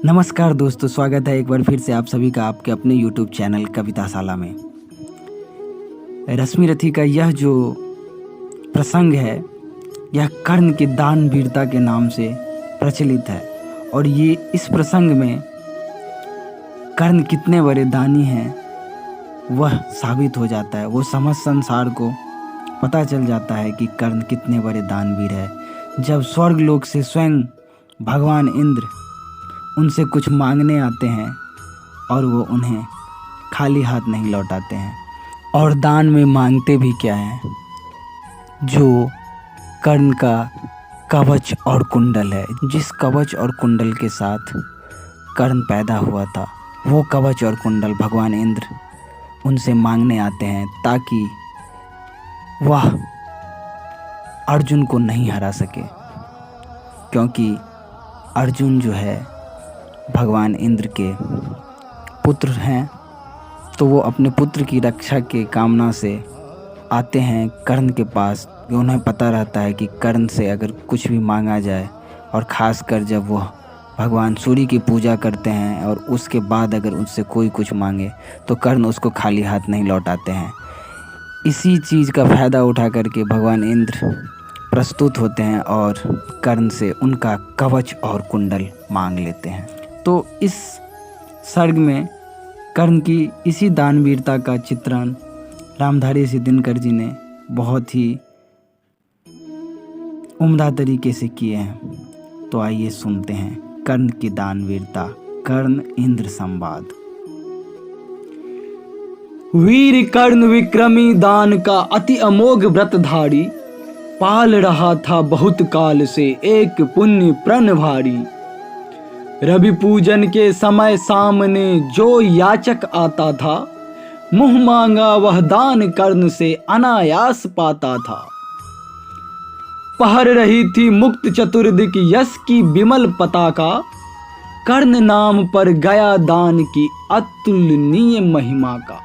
नमस्कार दोस्तों, स्वागत है एक बार फिर से आप सभी का आपके अपने YouTube चैनल कविताशाला में। रश्मि रथी का यह जो प्रसंग है यह कर्ण के दान वीरता के नाम से प्रचलित है और ये इस प्रसंग में कर्ण कितने बड़े दानी हैं वह साबित हो जाता है। वो समस्त संसार को पता चल जाता है कि कर्ण कितने बड़े दानवीर है। जब स्वर्ग लोक से स्वयं भगवान इंद्र उनसे कुछ मांगने आते हैं और वो उन्हें खाली हाथ नहीं लौटाते हैं, और दान में मांगते भी क्या है, जो कर्ण का कवच और कुंडल है। जिस कवच और कुंडल के साथ कर्ण पैदा हुआ था वो कवच और कुंडल भगवान इंद्र उनसे मांगने आते हैं ताकि वह अर्जुन को नहीं हरा सके, क्योंकि अर्जुन जो है भगवान इंद्र के पुत्र हैं। तो वो अपने पुत्र की रक्षा के कामना से आते हैं कर्ण के पास। उन्हें पता रहता है कि कर्ण से अगर कुछ भी मांगा जाए, और ख़ासकर जब वह भगवान सूर्य की पूजा करते हैं और उसके बाद अगर उससे कोई कुछ मांगे तो कर्ण उसको खाली हाथ नहीं लौटाते हैं। इसी चीज़ का फ़ायदा उठा करके भगवान इंद्र प्रस्तुत होते हैं और कर्ण से उनका कवच और कुंडल मांग लेते हैं। तो इस सर्ग में कर्ण की इसी दानवीरता का चित्रण रामधारी सिंह दिनकर जी ने बहुत ही उम्दा तरीके से किए हैं। तो आइए सुनते हैं कर्ण की दानवीरता, कर्ण इंद्र संवाद। वीर कर्ण विक्रमी दान का अति अमोघ व्रतधारी, पाल रहा था बहुत काल से एक पुण्य प्रण भारी। रवि पूजन के समय सामने जो याचक आता था, मुँह मांगा वह दान कर्ण से अनायास पाता था। पहर रही थी मुक्त चतुर्दिक यश की विमल पताका, कर्ण नाम पर गया दान की अतुलनीय महिमा का।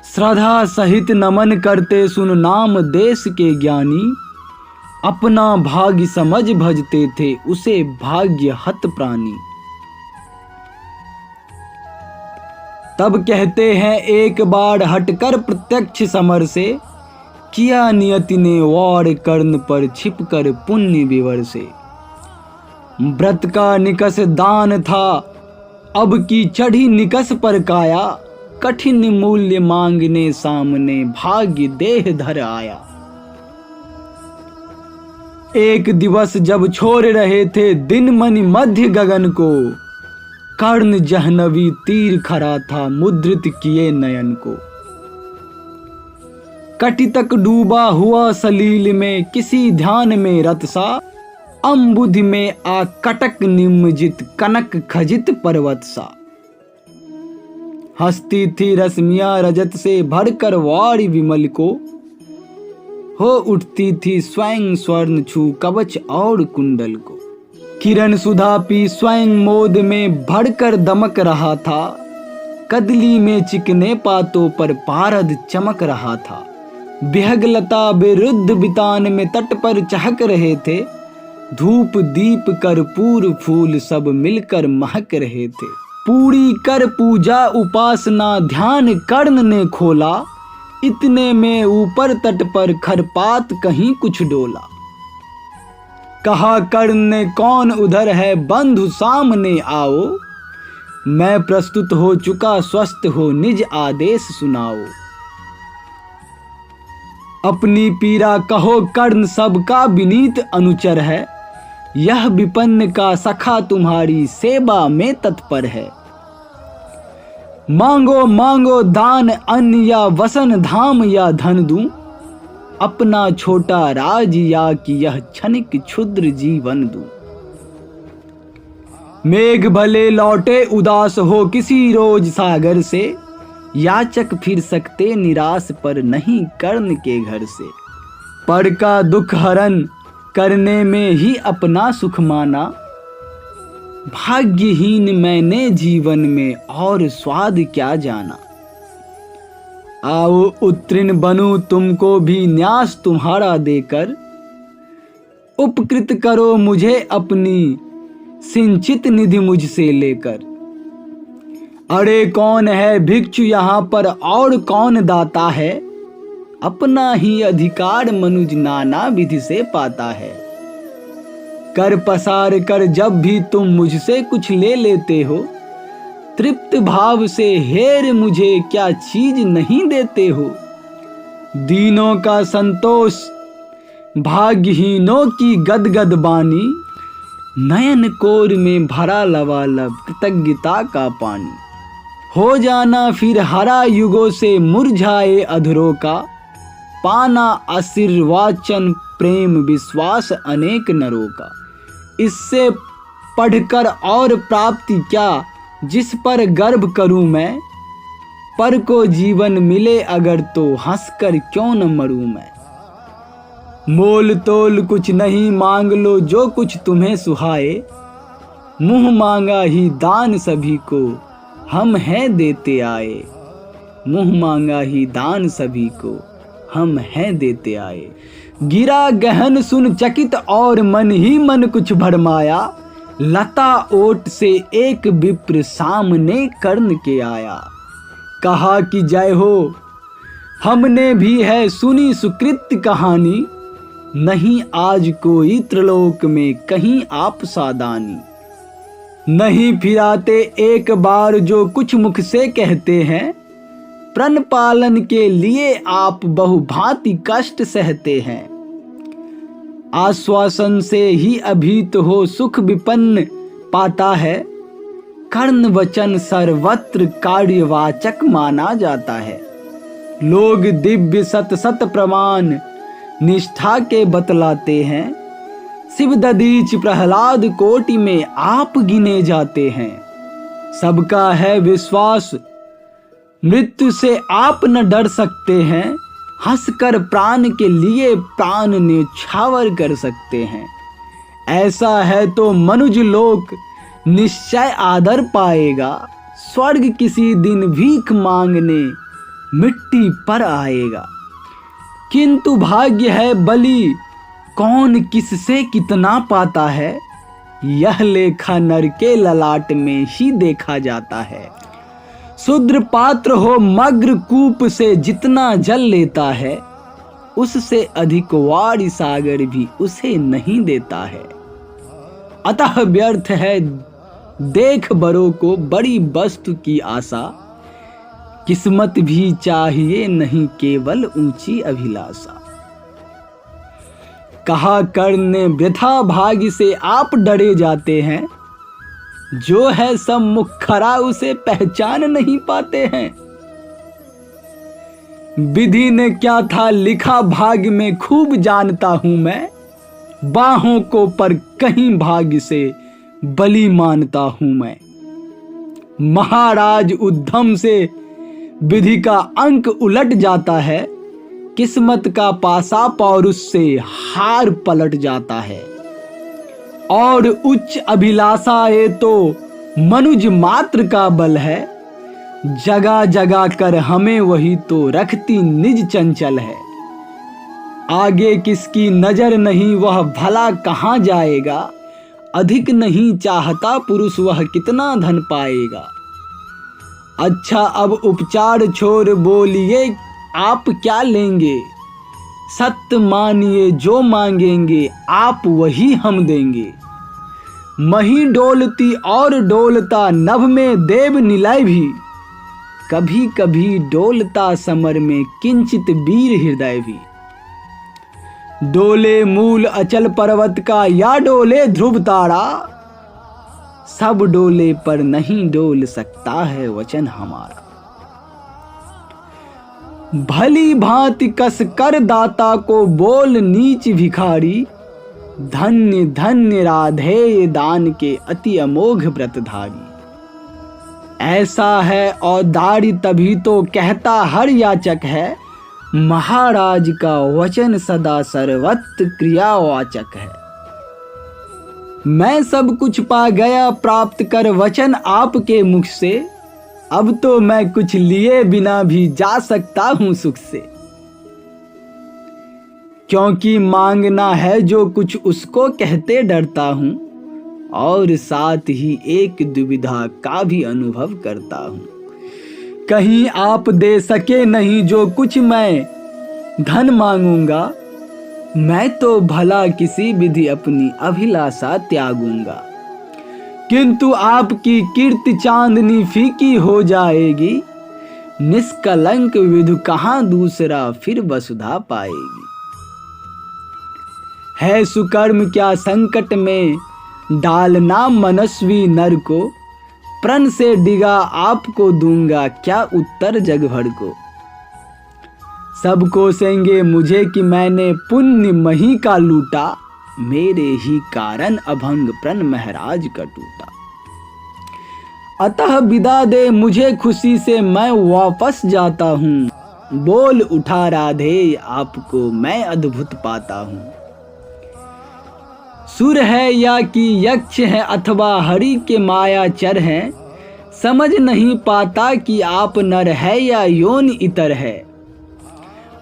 श्रद्धा सहित नमन करते सुन नाम देश के ज्ञानी, अपना भाग्य समझ भजते थे उसे भाग्य हत प्राणी। तब कहते हैं एक बार हटकर प्रत्यक्ष समर से, किया नियति ने वार कर्ण पर छिपकर पुण्य विवर से। व्रत का निकस दान था अब की चढ़ी निकस पर काया, कठिन मूल्य मांगने सामने भाग्य देह धर आया। एक दिवस जब छोड़ रहे थे दिन मनि मध्य गगन को, कर्ण जहनवी तीर खड़ा था मुद्रित किए नयन को। कटि तक डूबा हुआ सलील में किसी ध्यान में रत सा, अम्बुधि में आ कटक निम्जित कनक खजित पर्वत सा। हंसती थी रश्मियां रजत से भरकर वारी विमल को, हो उठती थी स्वयं स्वर्ण छू कवच और कुंडल को। किरण सुधा पी स्वयं मोद में भरकर दमक रहा था, कदली में चिकने पातों पर पारद चमक रहा था। विहगलता विरुद्ध बितान में तट पर चहक रहे थे, धूप दीप कर्पूर फूल सब मिलकर महक रहे थे। पूरी कर पूजा उपासना ध्यान कर्ण ने खोला, इतने में ऊपर तट पर खरपात कहीं कुछ डोला। कहा कर्ण ने कौन उधर है बंधु सामने आओ, मैं प्रस्तुत हो चुका स्वस्थ हो निज आदेश सुनाओ। अपनी पीड़ा कहो कर्ण सबका विनीत अनुचर है, यह विपन्न का सखा तुम्हारी सेवा में तत्पर है। मांगो मांगो दान अन्न या वसन धाम या धन दूं, अपना छोटा राज या कि यह क्षणिक क्षुद्र जीवन दूं। मेघ भले लौटे उदास हो किसी रोज सागर से, याचक फिर सकते निराश पर नहीं कर्ण के घर से। पर का दुख हरण करने में ही अपना सुख माना, भाग्यहीन मैंने जीवन में और स्वाद क्या जाना। आओ उत्तीर्ण बनूं तुमको भी न्यास तुम्हारा देकर, उपकृत करो मुझे अपनी सिंचित निधि मुझसे लेकर। अरे कौन है भिक्षु यहाँ पर और कौन दाता है, अपना ही अधिकार मनुज नाना विधि से पाता है। कर पसार कर जब भी तुम मुझसे कुछ ले लेते हो, तृप्त भाव से हेर मुझे क्या चीज नहीं देते हो। दीनों का संतोष भाग्यहीनों की गदगद बानी, नयन कोर में भरा लबालब कृतज्ञता का पानी। हो जाना फिर हरा युगों से मुरझाए अधरों का, पाना आशीर्वाचन प्रेम विश्वास अनेक नरों का। इससे पढ़कर और प्राप्ति क्या, जिस पर गर्व करूं मैं, पर को जीवन मिले अगर तो हंसकर क्यों न मरूं मैं। मोल तोल कुछ नहीं मांग लो जो कुछ तुम्हें सुहाए, मुंह मांगा ही दान सभी को हम हैं देते आए। मुंह मांगा ही दान सभी को हम हैं देते आए। गिरा गहन सुन चकित और मन ही मन कुछ भरमाया, लता ओट से एक विप्र सामने कर्ण के आया। कहा कि जय हो, हमने भी है सुनी सुकृत कहानी, नहीं आज कोई त्रिलोक में कहीं आप सादानी। नहीं फिराते एक बार जो कुछ मुख से कहते हैं, प्रण पालन के लिए आप बहुभांति कष्ट सहते हैं। आश्वासन से ही अभीत हो सुख विपन्न पाता है, कर्ण वचन सर्वत्र कार्यवाचक माना जाता है। लोग दिव्य सत सत प्रमाण निष्ठा के बतलाते हैं, शिव दधीच प्रहलाद कोटि में आप गिने जाते हैं। सबका है विश्वास मृत्यु से आप न डर सकते हैं, हंसकर प्राण के लिए प्राण न्यौछावर कर सकते हैं। ऐसा है तो मनुज लोक निश्चय आदर पाएगा, स्वर्ग किसी दिन भीख मांगने मिट्टी पर आएगा। किंतु भाग्य है बली कौन किससे कितना पाता है, यह लेखा नर के ललाट में ही देखा जाता है। शूद्र पात्र हो मग्र कूप से जितना जल लेता है, उससे अधिक वारी सागर भी उसे नहीं देता है। अतः व्यर्थ है देख बड़ों को बड़ी वस्तु की आशा, किस्मत भी चाहिए नहीं केवल ऊंची अभिलाषा। कहा कर्ण ने वृथा भाग्य से आप डरे जाते हैं, जो है सम्मुख खड़ा उसे पहचान नहीं पाते हैं। विधि ने क्या था लिखा भाग्य में खूब जानता हूं मैं, बाहों को पर कहीं भाग्य से बलि मानता हूं मैं। महाराज उद्धम से विधि का अंक उलट जाता है, किस्मत का पासा पौरुष से हार पलट जाता है। और उच्च अभिलाषा ये तो मनुज मात्र का बल है, जगा जगा कर हमें वही तो रखती निज चंचल है। आगे किसकी नजर नहीं वह भला कहाँ जाएगा, अधिक नहीं चाहता पुरुष वह कितना धन पाएगा। अच्छा अब उपचार छोड़ बोलिए आप क्या लेंगे, सत्य मानिए जो मांगेंगे आप वही हम देंगे। मही डोलती और डोलता नभ में देव निलय भी, कभी कभी डोलता समर में किंचित वीर हृदय भी। डोले मूल अचल पर्वत का या डोले ध्रुव तारा, सब डोले पर नहीं डोल सकता है वचन हमारा। भली भांति कस कर दाता को बोल नीच भिखारी, धन्य धन्य राधेय दान के अति अमोघ व्रतधारी। ऐसा है औदारी तभी तो कहता हर याचक है, महाराज का वचन सदा सर्वत्र क्रियावाचक है। मैं सब कुछ पा गया प्राप्त कर वचन आपके मुख से, अब तो मैं कुछ लिए बिना भी जा सकता हूं सुख से। क्योंकि मांगना है जो कुछ उसको कहते डरता हूं, और साथ ही एक दुविधा का भी अनुभव करता हूँ। कहीं आप दे सके नहीं जो कुछ मैं धन मांगूंगा, मैं तो भला किसी विधि अपनी अभिलाषा त्यागूंगा। किंतु आपकी कीर्ति चांदनी फीकी हो जाएगी, निष्कलंक विधु कहाँ दूसरा फिर वसुधा पाएगी। है सुकर्म क्या संकट में डालना मनस्वी नर को, प्रण से डिगा आपको दूंगा क्या उत्तर जग भर को। सब कोसेंगे मुझे कि मैंने पुण्य मही का लूटा, मेरे ही कारण अभंग प्रण महराज का टूटा। अतः विदा दे मुझे खुशी से मैं वापस जाता हूँ, बोल उठा राधे आपको मैं अद्भुत पाता हूँ। सुर है या कि यक्ष है अथवा हरि के मायाचर हैं, समझ नहीं पाता कि आप नर है या योनि इतर है।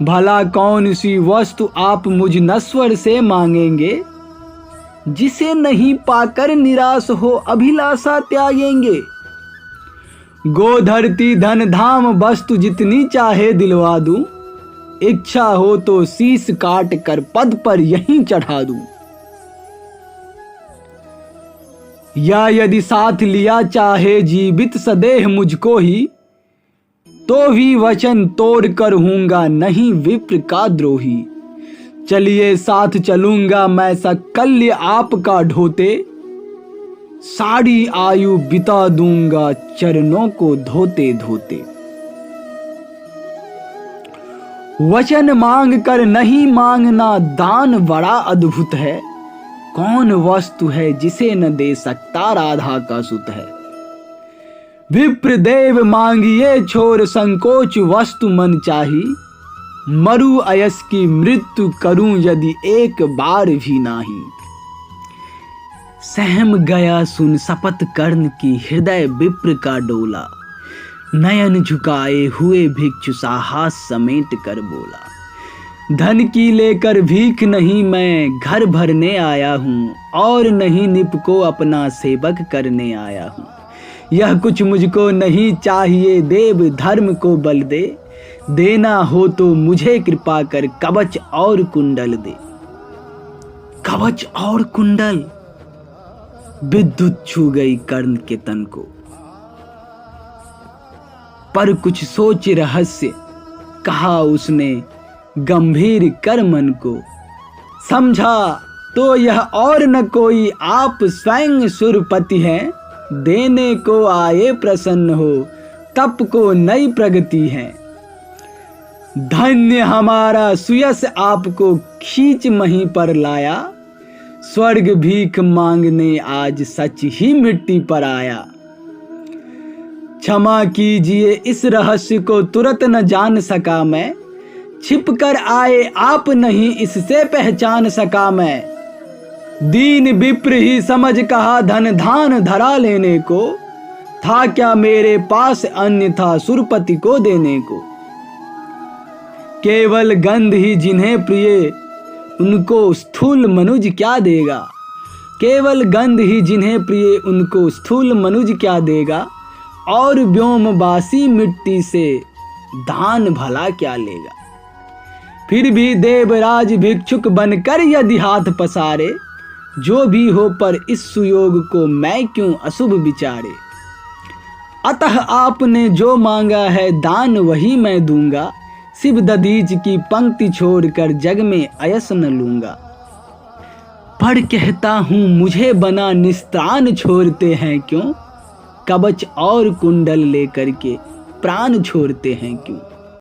भला कौन सी वस्तु आप मुझ नश्वर से मांगेंगे, जिसे नहीं पाकर निराश हो अभिलाषा त्यागेंगे। गो धरती धन धाम वस्तु जितनी चाहे दिलवा दूं, इच्छा हो तो शीश काट कर पद पर यहीं चढ़ा दूं। या यदि साथ लिया चाहे जीवित सदेह मुझको ही, तो भी वचन तोड़ कर हूंगा नहीं विप्र का द्रोही। चलिए साथ चलूंगा मैं सकल्य आपका ढोते, सारी आयु बिता दूंगा चरणों को धोते धोते। वचन मांग कर नहीं मांगना दान बड़ा अद्भुत है, कौन वस्तु है जिसे न दे सकता राधा का सुत है। विप्र देव मांगिए छोर संकोच वस्तु मन चाही, मरु अयस की मृत्यु करूं यदि एक बार भी नाही। सहम गया सुन शपथ कर्ण की हृदय विप्र का डोला, नयन झुकाए हुए भिक्षु साहस समेट कर बोला। धन की लेकर भीख नहीं मैं घर भरने आया हूँ, और नहीं निप को अपना सेवक करने आया हूँ। यह कुछ मुझको नहीं चाहिए देव धर्म को बल दे, देना हो तो मुझे कृपा कर कवच और कुंडल दे। कवच और कुंडल, विद्युत छू गई कर्ण के तन को। पर कुछ सोच रहस्य कहा उसने गंभीर कर मन को। समझा तो यह और न कोई आप स्वयं सुरपति हैं, देने को आए प्रसन्न हो तप को नई प्रगति है। धन्य हमारा सुयस आपको खींच महीं पर लाया, स्वर्ग भीख मांगने आज सच ही मिट्टी पर आया। क्षमा कीजिए इस रहस्य को तुरंत न जान सका मैं, छिप कर आए आप नहीं इससे पहचान सका मैं। दीन विप्र ही समझ कहा धन धान धरा लेने को, था क्या मेरे पास अन्य था सुरपति को देने को। केवल गंध ही जिन्हें प्रिय उनको स्थूल मनुज क्या देगा, केवल गंध ही जिन्हें प्रिय उनको स्थूल मनुज क्या देगा। और व्योमवासी मिट्टी से दान भला क्या लेगा। फिर भी देवराज भिक्षुक बनकर यदि हाथ पसारे, जो भी हो पर इस सुयोग को मैं क्यों अशुभ विचारे। अतः आपने जो मांगा है दान वही मैं दूंगा, शिव दधीच की पंक्ति छोड़कर जग में अयस न लूंगा। पर कहता हूँ मुझे बना निस्तान छोड़ते हैं क्यों, कवच और कुंडल लेकर के प्राण छोड़ते हैं क्यों।